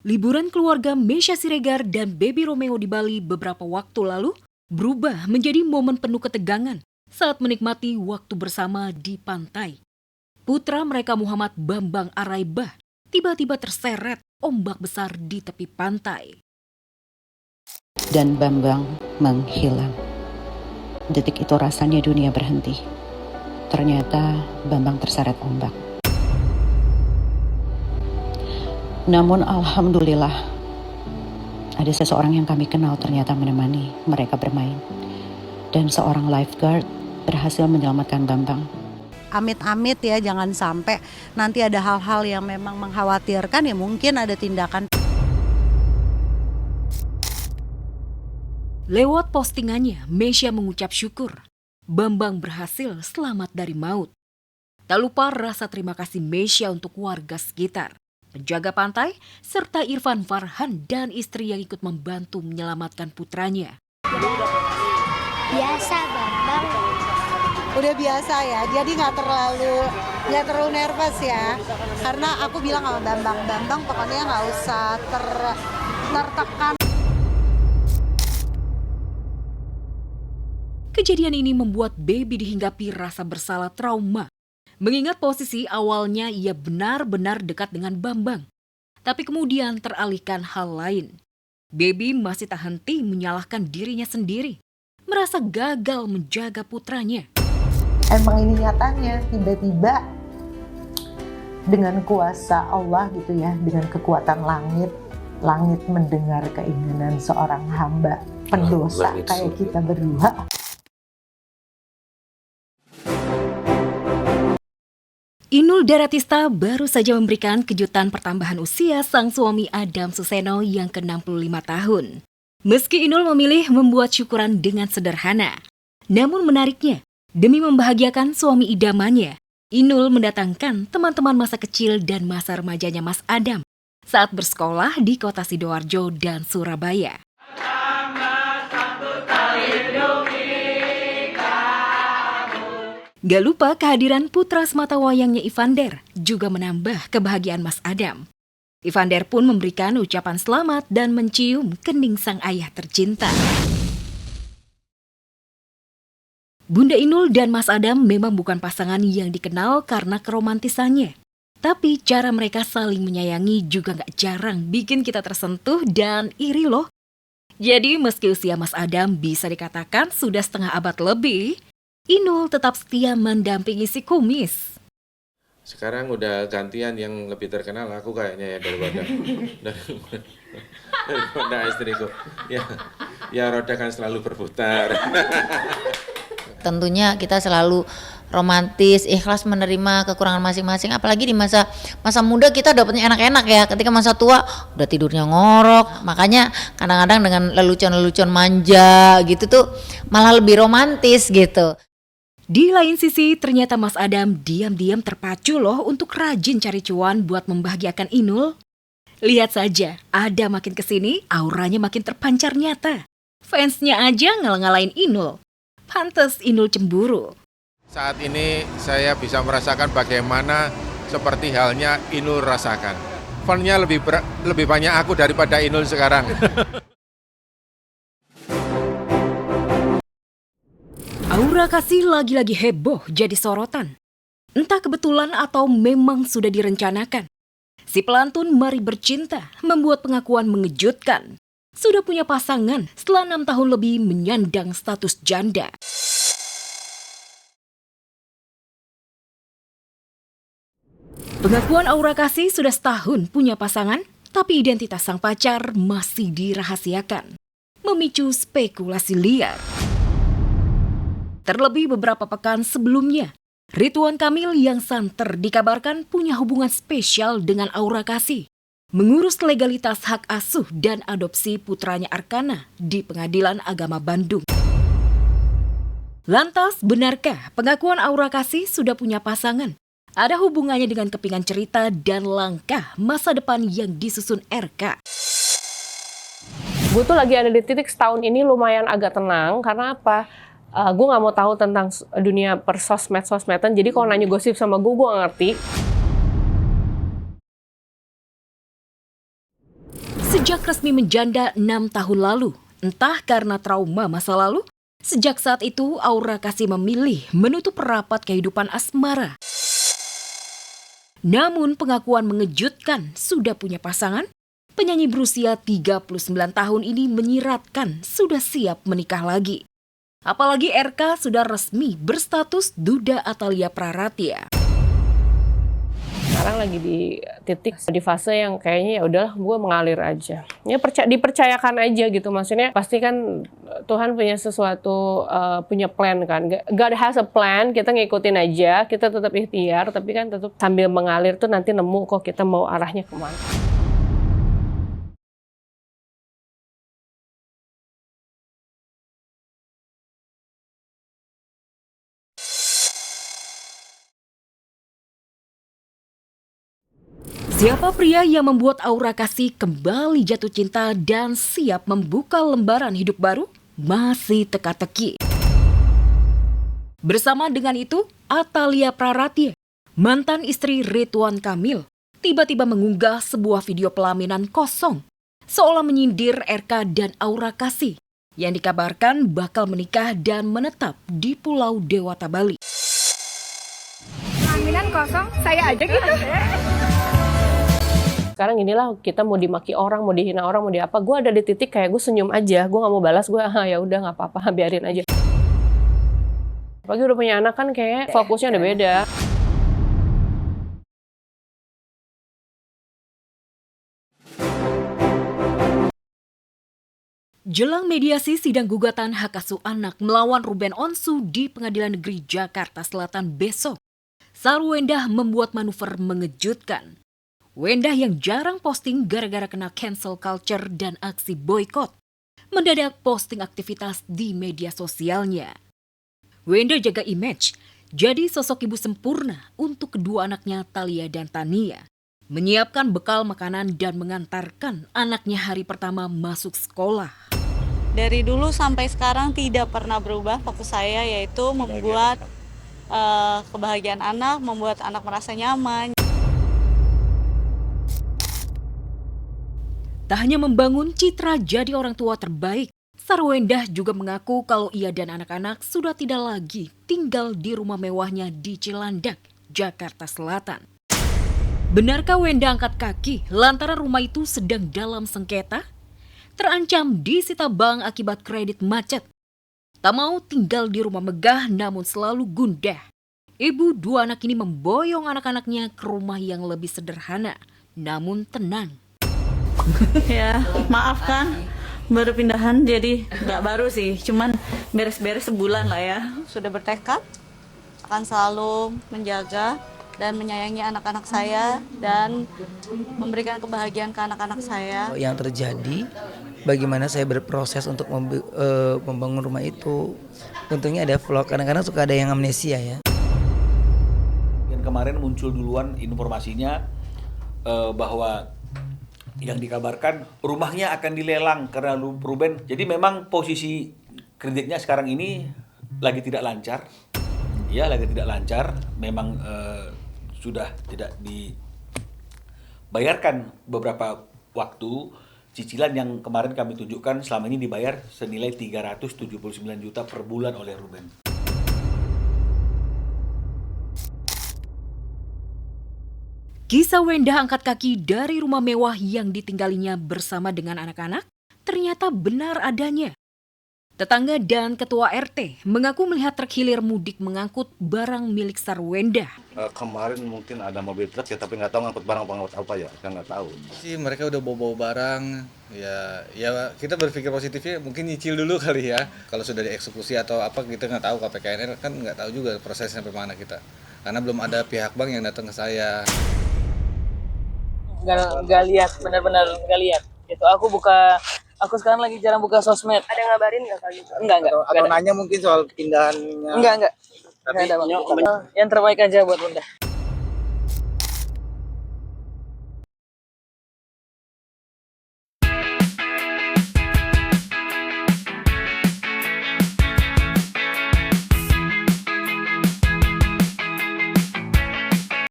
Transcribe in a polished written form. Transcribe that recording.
Liburan keluarga Meisya Siregar dan Baby Romeo di Bali beberapa waktu lalu berubah menjadi momen penuh ketegangan saat menikmati waktu bersama di pantai. Putra mereka Muhammad Bambang Araibah tiba-tiba terseret ombak besar di tepi pantai. Dan Bambang menghilang. Detik itu rasanya dunia berhenti. Ternyata Bambang terseret ombak. Namun alhamdulillah, ada seseorang yang kami kenal ternyata menemani mereka bermain. Dan seorang lifeguard berhasil menyelamatkan Bambang. Amit-amit ya, jangan sampai nanti ada hal-hal yang memang mengkhawatirkan, ya mungkin ada tindakan. Lewat postingannya, Meisya mengucap syukur Bambang berhasil selamat dari maut. Tak lupa rasa terima kasih Meisya untuk warga sekitar, penjaga pantai, serta Irfan Farhan dan istri yang ikut membantu menyelamatkan putranya. Biasa Bambang. Udah biasa ya, jadi nggak terlalu nervous ya. Karena aku bilang sama Bambang pokoknya nggak usah tertekan. Kejadian ini membuat Baby dihinggapi rasa bersalah trauma. Mengingat posisi awalnya ia benar-benar dekat dengan Bambang. Tapi kemudian teralihkan hal lain. Baby masih tak henti menyalahkan dirinya sendiri. Merasa gagal menjaga putranya. Emang ini nyatanya, tiba-tiba dengan kuasa Allah gitu ya, dengan kekuatan langit mendengar keinginan seorang hamba pendosa kayak kita berdua. Inul Daratista baru saja memberikan kejutan pertambahan usia sang suami Adam Suseno yang ke-65 tahun. Meski Inul memilih membuat syukuran dengan sederhana, namun menariknya, demi membahagiakan suami idamannya, Inul mendatangkan teman-teman masa kecil dan masa remajanya Mas Adam saat bersekolah di kota Sidoarjo dan Surabaya. Gak lupa kehadiran putra sematawayangnya Ivander juga menambah kebahagiaan Mas Adam. Ivander pun memberikan ucapan selamat dan mencium kening sang ayah tercinta. Bunda Inul dan Mas Adam memang bukan pasangan yang dikenal karena keromantisannya. Tapi cara mereka saling menyayangi juga gak jarang bikin kita tersentuh dan iri loh. Jadi meski usia Mas Adam bisa dikatakan sudah setengah abad lebih, Inul tetap setia mendampingi si kumis. Sekarang udah gantian yang lebih terkenal aku kayaknya ya daripada istriku. Ya roda kan selalu berputar. Tentunya kita selalu romantis, ikhlas menerima kekurangan masing-masing. Apalagi di masa muda kita dapatnya enak-enak ya. Ketika masa tua udah tidurnya ngorok. Makanya kadang-kadang dengan lelucon-lelucon manja gitu tuh malah lebih romantis gitu. Di lain sisi, ternyata Mas Adam diam-diam terpacu loh untuk rajin cari cuan buat membahagiakan Inul. Lihat saja, Adam makin kesini, auranya makin terpancar nyata. Fansnya aja ngalah-ngalahin Inul. Pantes Inul cemburu. Saat ini saya bisa merasakan bagaimana seperti halnya Inul rasakan. Fannya lebih banyak aku daripada Inul sekarang. Aura kasih lagi-lagi heboh jadi sorotan. Entah kebetulan atau memang sudah direncanakan. Si pelantun Mari Bercinta membuat pengakuan mengejutkan. Sudah punya pasangan setelah 6 tahun lebih menyandang status janda. Pengakuan Aura Kasih sudah setahun punya pasangan, tapi identitas sang pacar masih dirahasiakan. Memicu spekulasi liar. Terlebih beberapa pekan sebelumnya, Ridwan Kamil yang santer dikabarkan punya hubungan spesial dengan Aura Kasih, mengurus legalitas hak asuh dan adopsi putranya Arkana di Pengadilan Agama Bandung. Lantas, benarkah pengakuan Aura Kasih sudah punya pasangan? Ada hubungannya dengan kepingan cerita dan langkah masa depan yang disusun RK? Gue tuh lagi ada di titik setahun ini lumayan agak tenang, karena apa? Gue nggak mau tahu tentang dunia persosmedan. Jadi kalau nanya gosip sama gue nggak ngerti. Sejak resmi menjanda 6 tahun lalu, entah karena trauma masa lalu, sejak saat itu Aura Kasih memilih menutup rapat kehidupan asmara. Namun pengakuan mengejutkan sudah punya pasangan, penyanyi berusia 39 tahun ini menyiratkan sudah siap menikah lagi. Apalagi RK sudah resmi berstatus duda Atalia Praratia. Sekarang lagi di titik di fase yang kayaknya ya udahlah gue mengalir aja. Ya dipercayakan aja gitu, maksudnya pasti kan Tuhan punya sesuatu, punya plan kan. God has a plan, kita ngikutin aja, kita tetap ikhtiar, tapi kan tetap sambil mengalir tuh nanti nemu kok kita mau arahnya kemana. Siapa pria yang membuat Aura Kasih kembali jatuh cinta dan siap membuka lembaran hidup baru? Masih teka-teki. Bersama dengan itu, Atalia Praratia, mantan istri Ridwan Kamil, tiba-tiba mengunggah sebuah video pelaminan kosong, seolah menyindir RK dan Aura Kasih, yang dikabarkan bakal menikah dan menetap di Pulau Dewata, Bali. Pelaminan kosong, saya aja gitu. Sekarang inilah kita mau dimaki orang, mau dihina orang, mau di apa, gue ada di titik kayak gue senyum aja, gue nggak mau balas, gue ya udah nggak apa-apa, biarin aja. Apalagi udah punya anak kan kayak fokusnya udah beda. Jelang mediasi sidang gugatan hak asuh anak melawan Ruben Onsu di Pengadilan Negeri Jakarta Selatan besok, Sarwendah membuat manuver mengejutkan. Wendah yang jarang posting gara-gara kena cancel culture dan aksi boykot, mendadak posting aktivitas di media sosialnya. Wendah jaga image, jadi sosok ibu sempurna untuk kedua anaknya Thalia dan Tania. Menyiapkan bekal makanan dan mengantarkan anaknya hari pertama masuk sekolah. Dari dulu sampai sekarang tidak pernah berubah fokus saya, yaitu membuat kebahagiaan anak, membuat anak merasa nyaman. Tak hanya membangun citra jadi orang tua terbaik, Sarwendah juga mengaku kalau ia dan anak-anak sudah tidak lagi tinggal di rumah mewahnya di Cilandak, Jakarta Selatan. Benarkah Wendah angkat kaki lantaran rumah itu sedang dalam sengketa? Terancam disita bank akibat kredit macet. Tak mau tinggal di rumah megah namun selalu gundah. Ibu dua anak ini memboyong anak-anaknya ke rumah yang lebih sederhana, namun tenang. Ya, maaf kan, baru pindahan jadi nggak baru sih, cuman beres-beres sebulan lah ya. Sudah bertekad akan selalu menjaga dan menyayangi anak-anak saya dan memberikan kebahagiaan ke anak-anak saya. Yang terjadi, bagaimana saya berproses untuk membangun rumah itu. Untungnya ada vlog, kadang-kadang suka ada yang amnesia ya. Yang kemarin muncul duluan informasinya bahwa yang dikabarkan rumahnya akan dilelang karena Ruben. Jadi memang posisi kreditnya sekarang ini lagi tidak lancar. Ya, lagi tidak lancar. Memang sudah tidak dibayarkan beberapa waktu. Cicilan yang kemarin kami tunjukkan selama ini dibayar senilai 379 juta per bulan oleh Ruben. Kisah Wendah angkat kaki dari rumah mewah yang ditinggalinya bersama dengan anak-anak ternyata benar adanya. Tetangga dan ketua RT mengaku melihat truk hilir mudik mengangkut barang milik Sarwendah. Kemarin mungkin ada mobil truk ya, tapi nggak tahu ngangkut barang apa ya, kita nggak tahu. Sih mereka udah bawa barang, ya kita berpikir positifnya mungkin nyicil dulu kali ya. Kalau sudah dieksekusi atau apa kita nggak tahu, KPKNR kan nggak tahu juga prosesnya sampai mana kita. Karena belum ada pihak bank yang datang ke saya. Nggak lihat, benar-benar nggak lihat. Itu aku sekarang lagi jarang buka sosmed. Ada ngabarin nggak kali itu? Enggak. Atau nanya mungkin soal pindahannya. Enggak. Tapi Nggak ada, Bang. Yang terbaik aja buat Bunda.